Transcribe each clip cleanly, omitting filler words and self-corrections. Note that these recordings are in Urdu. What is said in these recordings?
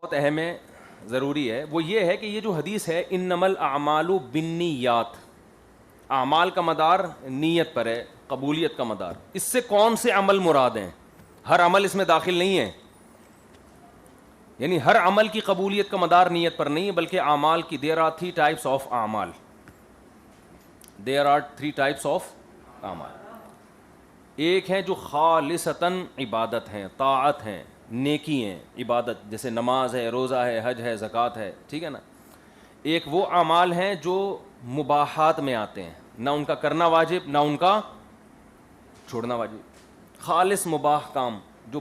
بہت اہم ہے، ضروری ہے، وہ یہ ہے کہ یہ جو حدیث ہے انما الاعمال بالنیات، اعمال کا مدار نیت پر ہے، قبولیت کا مدار، اس سے کون سے عمل مراد ہیں؟ ہر عمل اس میں داخل نہیں ہے، یعنی ہر عمل کی قبولیت کا مدار نیت پر نہیں ہے، بلکہ اعمال کی there are three types of اعمال، there are three types of اعمال. ایک ہے جو خالصتاً عبادت ہیں، طاعت ہیں، نیکی ہیں، عبادت جیسے نماز ہے، روزہ ہے، حج ہے، زکوٰۃ ہے، ٹھیک ہے نا. ایک وہ اعمال ہیں جو مباحات میں آتے ہیں، نہ ان کا کرنا واجب نہ ان کا چھوڑنا واجب، خالص مباح کام جو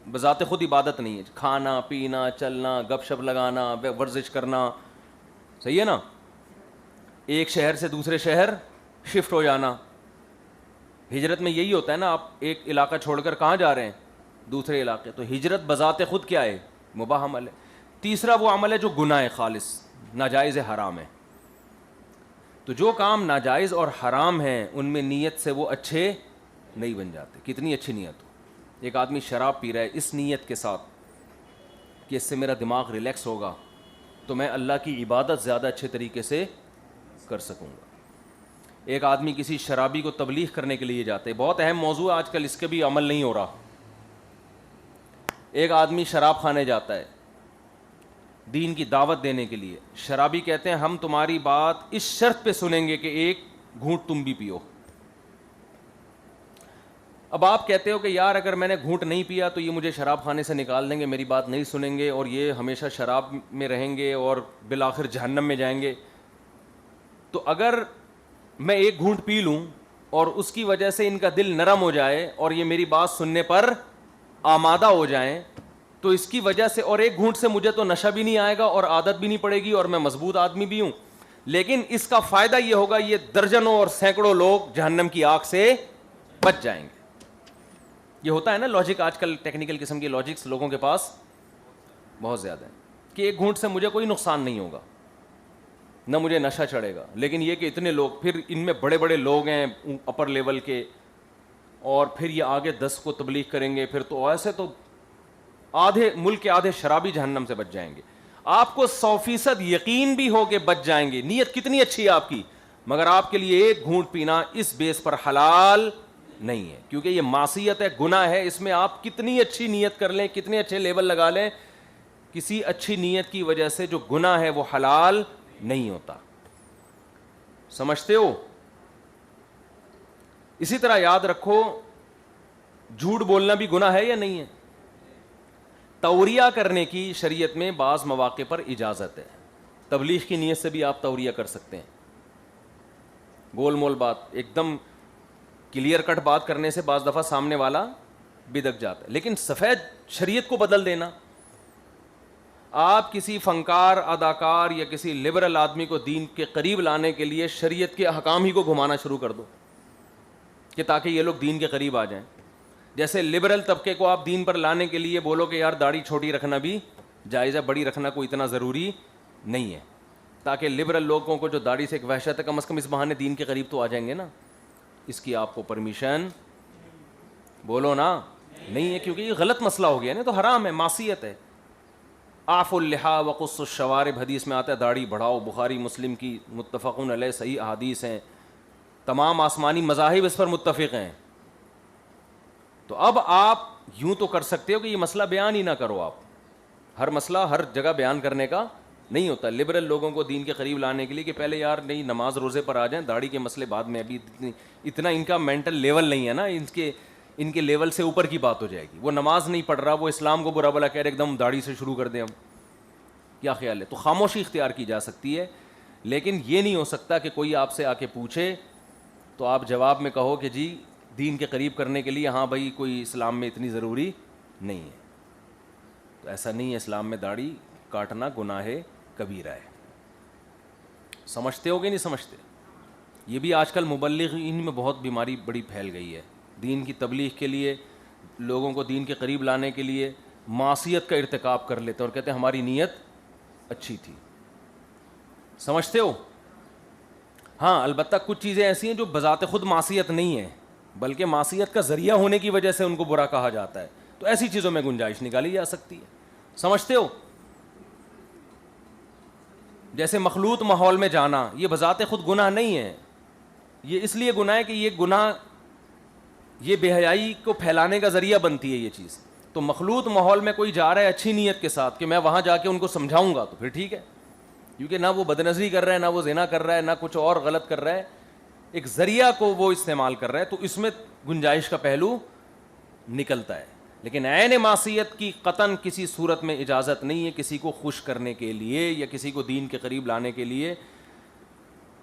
بذات خود عبادت نہیں ہے، کھانا پینا چلنا گپ شپ لگانا ورزش کرنا، صحیح ہے نا. ایک شہر سے دوسرے شہر شفٹ ہو جانا، ہجرت میں یہی ہوتا ہے نا، آپ ایک علاقہ چھوڑ کر کہاں جا رہے ہیں؟ دوسرے علاقے. تو ہجرت بذات خود کیا ہے؟ مباح عمل ہے. تیسرا وہ عمل ہے جو گناہ ہے، خالص ناجائز ہے، حرام ہے. تو جو کام ناجائز اور حرام ہیں ان میں نیت سے وہ اچھے نہیں بن جاتے، کتنی اچھی نیت ہو. ایک آدمی شراب پی رہا ہے اس نیت کے ساتھ کہ اس سے میرا دماغ ریلیکس ہوگا تو میں اللہ کی عبادت زیادہ اچھے طریقے سے کر سکوں گا. ایک آدمی کسی شرابی کو تبلیغ کرنے کے لیے جاتے، بہت اہم موضوع آج کل، اس کے بھی عمل نہیں ہو رہا. ایک آدمی شراب خانے جاتا ہے دین کی دعوت دینے کے لیے، شرابی کہتے ہیں ہم تمہاری بات اس شرط پہ سنیں گے کہ ایک گھونٹ تم بھی پیو. اب آپ کہتے ہو کہ یار اگر میں نے گھونٹ نہیں پیا تو یہ مجھے شراب خانے سے نکال دیں گے، میری بات نہیں سنیں گے اور یہ ہمیشہ شراب میں رہیں گے اور بالآخر جہنم میں جائیں گے. تو اگر میں ایک گھونٹ پی لوں اور اس کی وجہ سے ان کا دل نرم ہو جائے اور یہ میری بات سننے پر آمادہ ہو جائیں تو اس کی وجہ سے، اور ایک گھونٹ سے مجھے تو نشہ بھی نہیں آئے گا اور عادت بھی نہیں پڑے گی اور میں مضبوط آدمی بھی ہوں، لیکن اس کا فائدہ یہ ہوگا یہ درجنوں اور سینکڑوں لوگ جہنم کی آگ سے بچ جائیں گے. یہ ہوتا ہے نا لاجک، آج کل ٹیکنیکل قسم کی لاجکس لوگوں کے پاس بہت زیادہ ہے کہ ایک گھونٹ سے مجھے کوئی نقصان نہیں ہوگا، نہ مجھے نشہ چڑھے گا. لیکن یہ کہ اتنے لوگ، پھر ان میں بڑے بڑے لوگ ہیں اپر لیول کے، اور پھر یہ آگے 10 کو تبلیغ کریں گے، پھر تو ایسے تو آدھے ملک کے آدھے شرابی جہنم سے بچ جائیں گے. آپ کو 100% یقین بھی ہو کہ بچ جائیں گے، نیت کتنی اچھی ہے آپ کی، مگر آپ کے لیے ایک گھونٹ پینا اس بیس پر حلال نہیں ہے، کیونکہ یہ معصیت ہے، گناہ ہے. اس میں آپ کتنی اچھی نیت کر لیں، کتنے اچھے لیول لگا لیں، کسی اچھی نیت کی وجہ سے جو گناہ ہے وہ حلال نہیں ہوتا. سمجھتے ہو؟ اسی طرح یاد رکھو جھوٹ بولنا بھی گناہ ہے یا نہیں ہے؟ توریہ کرنے کی شریعت میں بعض مواقع پر اجازت ہے. تبلیغ کی نیت سے بھی آپ توریہ کر سکتے ہیں، گول مول بات، ایک دم کلیئر کٹ بات کرنے سے بعض دفعہ سامنے والا بدک جاتا ہے. لیکن سفید شریعت کو بدل دینا، آپ کسی فنکار اداکار یا کسی لبرل آدمی کو دین کے قریب لانے کے لیے شریعت کے احکام ہی کو گھمانا شروع کر دو کہ تاکہ یہ لوگ دین کے قریب آ جائیں. جیسے لبرل طبقے کو آپ دین پر لانے کے لیے بولو کہ یار داڑھی چھوٹی رکھنا بھی جائز ہے، بڑی رکھنا کوئی اتنا ضروری نہیں ہے، تاکہ لبرل لوگوں کو جو داڑھی سے ایک وحشت ہے کم از کم اس بہانے دین کے قریب تو آ جائیں گے نا. اس کی آپ کو پرمیشن بولو نا نہیں ہے، کیونکہ یہ غلط مسئلہ ہو گیا نا، تو حرام ہے، معصیت ہے. آف اللحا وقص الشوارب حدیث میں آتا ہے داڑھی بڑھاؤ، بخاری مسلم کی متفقون علیہ صحیح احادیث ہیں، تمام آسمانی مذاہب اس پر متفق ہیں. تو اب آپ یوں تو کر سکتے ہو کہ یہ مسئلہ بیان ہی نہ کرو، آپ ہر مسئلہ ہر جگہ بیان کرنے کا نہیں ہوتا. لبرل لوگوں کو دین کے قریب لانے کے لیے کہ پہلے یار نہیں نماز روزے پر آ جائیں، داڑھی کے مسئلے بعد میں، ابھی اتنا ان کا مینٹل لیول نہیں ہے نا، ان کے لیول سے اوپر کی بات ہو جائے گی. وہ نماز نہیں پڑھ رہا، وہ اسلام کو برا بلا کہہ رہے، ایک دم داڑھی سے شروع کر دیں ہم، کیا خیال ہے؟ تو خاموشی اختیار کی جا سکتی ہے، لیکن یہ نہیں ہو سکتا کہ کوئی آپ سے آ کے پوچھے تو آپ جواب میں کہو کہ جی دین کے قریب کرنے کے لیے ہاں بھائی کوئی اسلام میں اتنی ضروری نہیں ہے. تو ایسا نہیں ہے، اسلام میں داڑھی کاٹنا گناہ کبیرہ ہے. سمجھتے ہو کہ نہیں سمجھتے؟ یہ بھی آج کل مبلغین میں بہت بیماری بڑی پھیل گئی ہے. دین کی تبلیغ کے لیے، لوگوں کو دین کے قریب لانے کے لیے معصیت کا ارتکاب کر لیتے اور کہتے ہیں ہماری نیت اچھی تھی. سمجھتے ہو؟ ہاں البتہ کچھ چیزیں ایسی ہیں جو بذات خود معصیت نہیں ہیں، بلکہ معصیت کا ذریعہ ہونے کی وجہ سے ان کو برا کہا جاتا ہے، تو ایسی چیزوں میں گنجائش نکالی جا سکتی ہے. سمجھتے ہو؟ جیسے مخلوط ماحول میں جانا یہ بذات خود گناہ نہیں ہے, یہ اس لیے گناہ ہے کہ یہ گناہ یہ بے حیائی کو پھیلانے کا ذریعہ بنتی ہے یہ چیز. تو مخلوط ماحول میں کوئی جا رہا ہے اچھی نیت کے ساتھ کہ میں وہاں جا کے ان کو سمجھاؤں گا تو پھر ٹھیک ہے, کیونکہ نہ وہ بدنظری کر رہا ہے, نہ وہ زنا کر رہا ہے, نہ کچھ اور غلط کر رہا ہے, ایک ذریعہ کو وہ استعمال کر رہا ہے, تو اس میں گنجائش کا پہلو نکلتا ہے. لیکن عین معصیت کی قطعاً کسی صورت میں اجازت نہیں ہے کسی کو خوش کرنے کے لیے یا کسی کو دین کے قریب لانے کے لیے.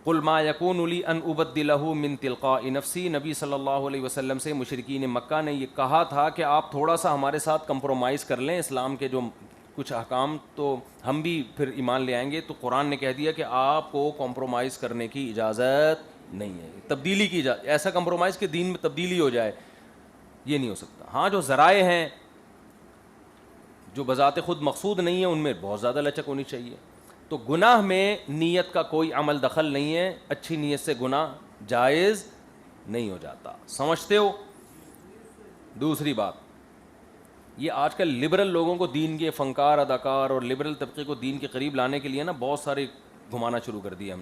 قل ما یکون لی ان ابدلہ من تلقاء نفسی, نبی صلی اللہ علیہ وسلم سے مشرکین مکہ نے یہ کہا تھا کہ آپ تھوڑا سا ہمارے ساتھ کمپرومائز کر لیں, اسلام کے جو کچھ احکام تو ہم بھی پھر ایمان لے آئیں گے. تو قرآن نے کہہ دیا کہ آپ کو کمپرومائز کرنے کی اجازت نہیں ہے, تبدیلی کی اجازت, ایسا کمپرومائز کہ دین میں تبدیلی ہو جائے یہ نہیں ہو سکتا. ہاں جو ذرائع ہیں جو بذات خود مقصود نہیں ہیں ان میں بہت زیادہ لچک ہونی چاہیے. تو گناہ میں نیت کا کوئی عمل دخل نہیں ہے, اچھی نیت سے گناہ جائز نہیں ہو جاتا. سمجھتے ہو؟ دوسری بات, یہ آج کل لبرل لوگوں کو دین کے فنکار اداکار اور لبرل طبقے کو دین کے قریب لانے کے لیے نا بہت سارے گھمانا شروع کر دیا ہم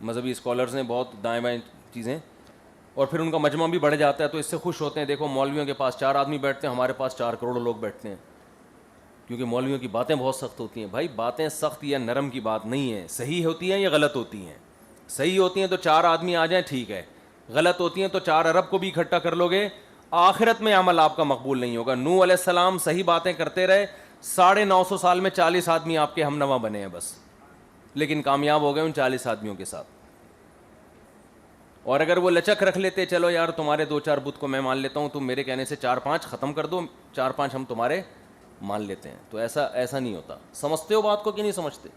مذہبی اسکالرز نے, بہت دائیں بائیں چیزیں, اور پھر ان کا مجمع بھی بڑھ جاتا ہے تو اس سے خوش ہوتے ہیں. دیکھو مولویوں کے پاس 4 آدمی بیٹھتے ہیں, ہمارے پاس 4 کروڑ لوگ بیٹھتے ہیں, کیونکہ مولویوں کی باتیں بہت سخت ہوتی ہیں. بھائی باتیں سخت یا نرم کی بات نہیں ہے, صحیح ہوتی ہیں یا غلط ہوتی ہیں. صحیح ہوتی ہیں تو 4 آدمی آ جائیں ٹھیک ہے, غلط ہوتی ہیں تو 4 ارب کو بھی اکٹھا کر لو گے, آخرت میں عمل آپ کا مقبول نہیں ہوگا. نوح علیہ السلام صحیح باتیں کرتے رہے, 950 سال میں 40 آدمی آپ کے ہم نوا بنے ہیں بس, لیکن کامیاب ہو گئے ان 40 آدمیوں کے ساتھ. اور اگر وہ لچک رکھ لیتے, چلو یار تمہارے 2-4 بت کو میں مان لیتا ہوں, تم میرے کہنے سے 4-5 ختم کر دو, 4-5 ہم تمہارے مان لیتے ہیں, تو ایسا نہیں ہوتا. سمجھتے ہو بات کو کہ نہیں سمجھتے؟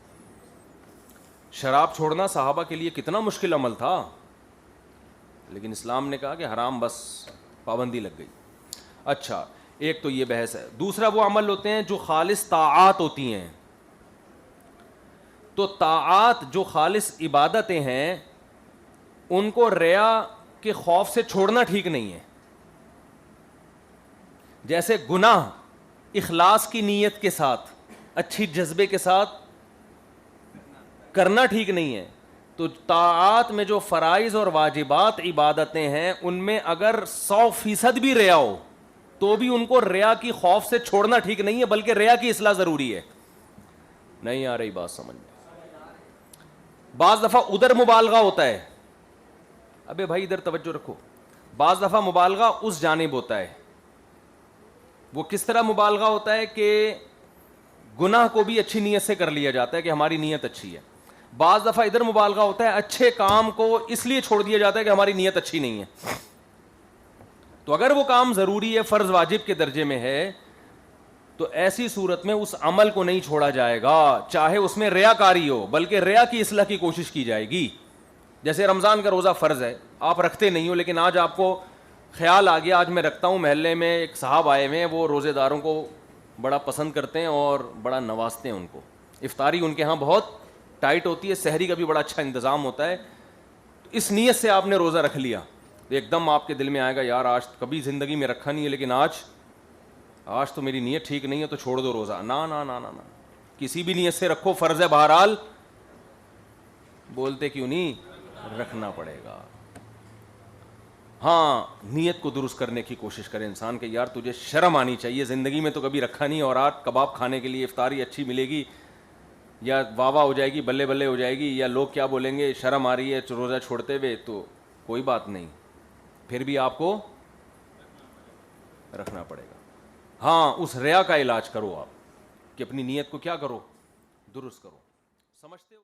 شراب چھوڑنا صحابہ کے لیے کتنا مشکل عمل تھا, لیکن اسلام نے کہا کہ حرام, بس پابندی لگ گئی. اچھا ایک تو یہ بحث ہے. دوسرا وہ عمل ہوتے ہیں جو خالص طاعات ہوتی ہیں. تو طاعات جو خالص عبادتیں ہیں ان کو ریا کے خوف سے چھوڑنا ٹھیک نہیں ہے. جیسے گناہ اخلاص کی نیت کے ساتھ اچھی جذبے کے ساتھ کرنا ٹھیک نہیں ہے. تو طاعات میں جو فرائض اور واجبات عبادتیں ہیں ان میں اگر 100% بھی ریا ہو تو بھی ان کو ریا کی خوف سے چھوڑنا ٹھیک نہیں ہے, بلکہ ریا کی اصلاح ضروری ہے. نہیں آ رہی بات سمجھ میں؟ بعض دفعہ ادھر مبالغہ ہوتا ہے, ابے بھائی ادھر توجہ رکھو, بعض دفعہ مبالغہ اس جانب ہوتا ہے. وہ کس طرح مبالغہ ہوتا ہے کہ گناہ کو بھی اچھی نیت سے کر لیا جاتا ہے کہ ہماری نیت اچھی ہے. بعض دفعہ ادھر مبالغہ ہوتا ہے, اچھے کام کو اس لیے چھوڑ دیا جاتا ہے کہ ہماری نیت اچھی نہیں ہے. تو اگر وہ کام ضروری ہے, فرض واجب کے درجے میں ہے, تو ایسی صورت میں اس عمل کو نہیں چھوڑا جائے گا, چاہے اس میں ریاکاری ہو, بلکہ ریا کی اصلاح کی کوشش کی جائے گی. جیسے رمضان کا روزہ فرض ہے, آپ رکھتے نہیں ہو, لیکن آج آپ کو خیال آ گیا آج میں رکھتا ہوں. محلے میں ایک صاحب آئے ہوئے ہیں, وہ روزے داروں کو بڑا پسند کرتے ہیں اور بڑا نوازتے ہیں ان کو. افطاری ان کے ہاں بہت ٹائٹ ہوتی ہے, سحری کا بھی بڑا اچھا انتظام ہوتا ہے. اس نیت سے آپ نے روزہ رکھ لیا, ایک دم آپ کے دل میں آئے گا یار آج کبھی زندگی میں رکھا نہیں ہے, لیکن آج تو میری نیت ٹھیک نہیں ہے تو چھوڑ دو روزہ. نا نا نا نا نا, کسی بھی نیت سے رکھو, فرض ہے بہرحال. بولتے کیوں نہیں؟ رکھنا پڑے گا. ہاں نیت کو درست کرنے کی کوشش کرے انسان کہ یار تجھے شرم آنی چاہیے, زندگی میں تو کبھی رکھا نہیں, اور آج کباب کھانے کے لیے افطاری اچھی ملے گی یا واہ واہ ہو جائے گی, بلے بلے ہو جائے گی, یا لوگ کیا بولیں گے, شرم آ رہی ہے روزہ چھوڑتے ہوئے, تو کوئی بات نہیں, پھر بھی آپ کو رکھنا پڑے گا. ہاں اس ریا کا علاج کرو آپ کہ اپنی نیت کو کیا کرو, درست کرو. سمجھتے ہو؟